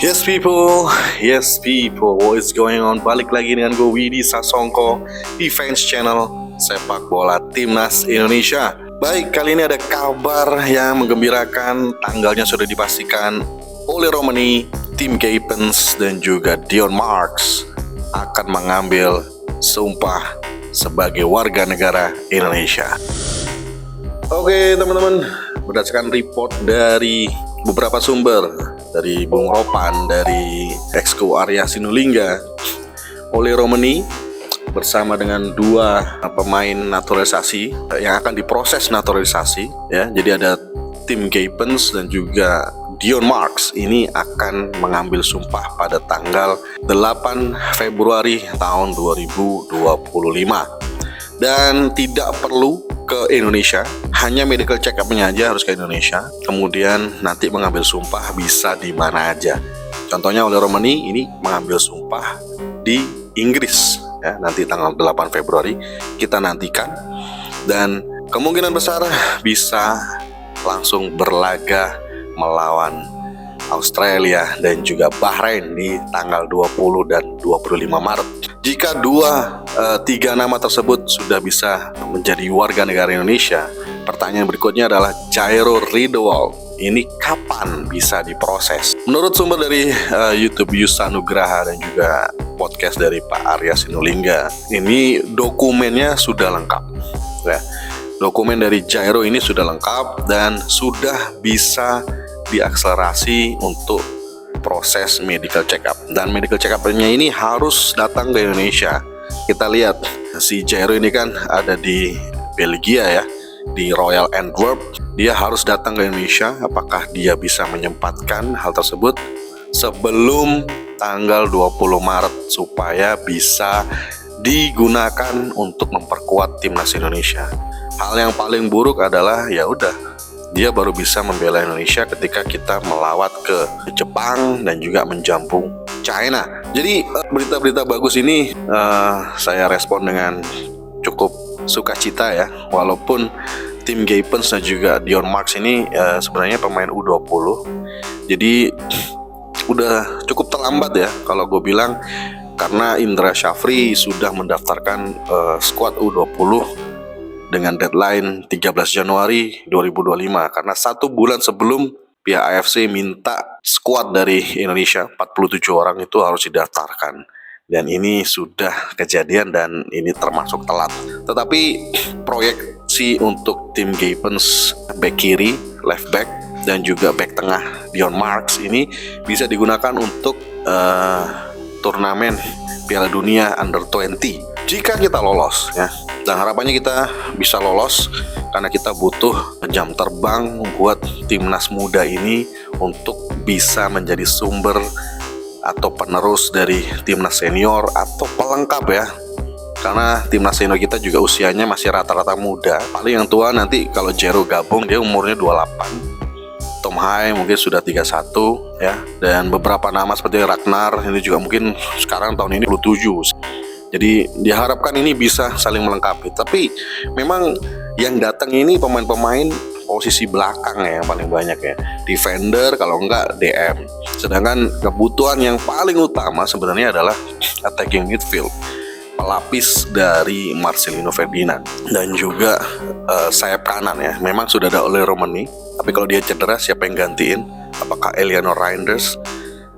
Yes people, what is going on? Balik lagi dengan gue Widi Sasongko di Fans Channel Sepak Bola Timnas Indonesia. Baik, kali ini ada kabar yang menggembirakan. Tanggalnya sudah dipastikan. Oleh Romani, Tim Gapens dan juga Dion Marks akan mengambil sumpah sebagai warga negara Indonesia. Oke teman-teman, berdasarkan report dari beberapa sumber, dari Bung Ropan, dari Exco Arya Sinulinga, Ole Romani bersama dengan dua pemain naturalisasi yang akan diproses naturalisasi, ya. Jadi ada Tim Gapens dan juga Dion Marks ini akan mengambil sumpah pada tanggal 8 Februari tahun 2025 dan tidak perlu ke Indonesia, hanya medical check up-nya aja harus ke Indonesia. Kemudian nanti mengambil sumpah bisa di mana aja. Contohnya oleh Romani ini mengambil sumpah di Inggris, ya, nanti tanggal 8 Februari kita nantikan, dan kemungkinan besar bisa langsung berlaga melawan Australia dan juga Bahrain di tanggal 20 dan 25 Maret. Jika tiga nama tersebut sudah bisa menjadi warga negara Indonesia, pertanyaan berikutnya adalah Jairo Riedewald ini kapan bisa diproses? Menurut sumber dari YouTube Yusa Nugraha dan juga podcast dari Pak Arya Sinulinga, ini dokumennya sudah lengkap. Ya, dokumen dari Jairo ini sudah lengkap dan sudah bisa diakselerasi untuk proses medical check up, dan medical check up-nya ini harus datang ke Indonesia. Kita lihat si Jairo ini kan ada di Belgia, ya, di Royal Antwerp. Dia harus datang ke Indonesia. Apakah dia bisa menyempatkan hal tersebut sebelum tanggal 20 Maret supaya bisa digunakan untuk memperkuat timnas Indonesia? Hal yang paling buruk adalah ya udah, dia baru bisa membela Indonesia ketika kita melawat ke Jepang dan juga menjampung China. Jadi berita-berita bagus ini saya respon dengan cukup sukacita, ya. Walaupun Tim Gapens dan juga Dion Marks ini sebenarnya pemain U20. Jadi udah cukup terlambat, ya kalau gue bilang, karena Indra Syafri sudah mendaftarkan skuad U20 dengan deadline 13 Januari 2025, karena 1 bulan sebelum pihak AFC minta skuad dari Indonesia 47 orang itu harus didaftarkan, dan ini sudah kejadian dan ini termasuk telat. Tetapi proyeksi untuk Tim Gapens back kiri, left back, dan juga back tengah Dion Marks ini bisa digunakan untuk turnamen Piala Dunia Under-20 jika kita lolos, ya. Dan harapannya kita bisa lolos karena kita butuh jam terbang buat timnas muda ini untuk bisa menjadi sumber atau penerus dari timnas senior atau pelengkap, ya. Karena timnas senior kita juga usianya masih rata-rata muda. Paling yang tua nanti kalau Jairo gabung dia umurnya 28. Tom Hai mungkin sudah 31, ya. Dan beberapa nama seperti Ragnar ini juga mungkin sekarang tahun ini 27. Jadi diharapkan ini bisa saling melengkapi. Tapi memang yang datang ini pemain-pemain posisi belakang, ya, yang paling banyak, ya. Defender kalau enggak DM. Sedangkan kebutuhan yang paling utama sebenarnya adalah attacking midfield, pelapis dari Marcelino Ferdinand dan juga sayap kanan, ya. Memang sudah ada oleh Romani, tapi kalau dia cedera siapa yang gantiin? Apakah Eliano Reinders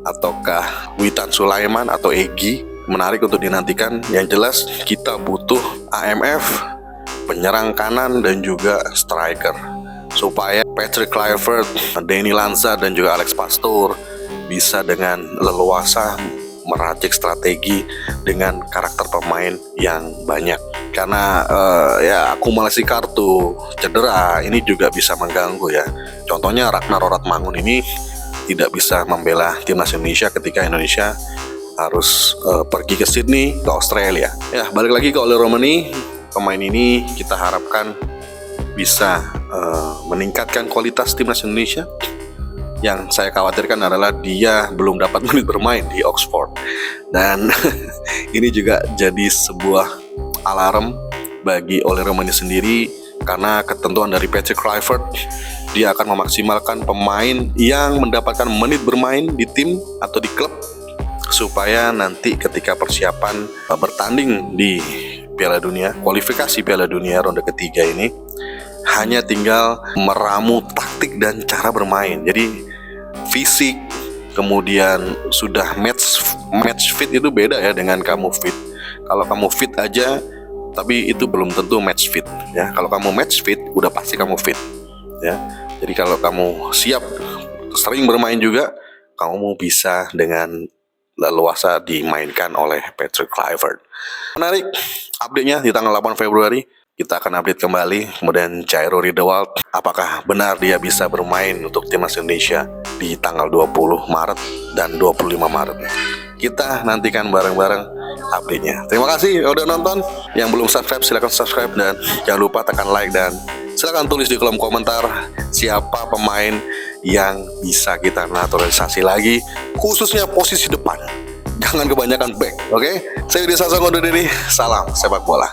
ataukah Witan Sulaiman atau Egy? Menarik untuk dinantikan. Yang jelas kita butuh AMF, penyerang kanan dan juga striker, supaya Patrick Kluivert, Danny Lanza dan juga Alex Pastoor bisa dengan leluasa meracik strategi dengan karakter pemain yang banyak. Karena ya akumulasi kartu, cedera ini juga bisa mengganggu, ya. Contohnya Ragnar Roratmangun ini tidak bisa membela timnas Indonesia ketika Indonesia harus pergi ke Sydney, ke Australia. Ya, balik lagi ke Ole Romani, pemain ini kita harapkan bisa meningkatkan kualitas timnas Indonesia. Yang saya khawatirkan adalah dia belum dapat menit bermain di Oxford, dan ini juga jadi sebuah alarm bagi Ole Romani sendiri, karena ketentuan dari Patrick Kluivert dia akan memaksimalkan pemain yang mendapatkan menit bermain di tim atau di klub, supaya nanti ketika persiapan bertanding di Piala Dunia, kualifikasi Piala Dunia ronde ketiga ini, hanya tinggal meramu taktik dan cara bermain. Jadi fisik, kemudian sudah match fit itu beda ya dengan kamu fit. Kalau kamu fit aja, tapi itu belum tentu match fit ya. Kalau kamu match fit, udah pasti kamu fit ya. Jadi kalau kamu siap sering bermain juga, kamu bisa dengan leluasa dimainkan oleh Patrick Kluivert. Menarik update-nya di tanggal 8 Februari. Kita akan update kembali. Kemudian Jairo Riedewald, apakah benar dia bisa bermain untuk timnas Indonesia di tanggal 20 Maret dan 25 Maret. Kita nantikan bareng-bareng update-nya. Terima kasih udah nonton. Yang belum subscribe silahkan subscribe, dan jangan lupa tekan like, dan silahkan tulis di kolom komentar siapa pemain yang bisa kita naturalisasi lagi, khususnya posisi depan. Jangan kebanyakan back, oke? Saya Yudi Sasongko undur diri. Salam sepak bola.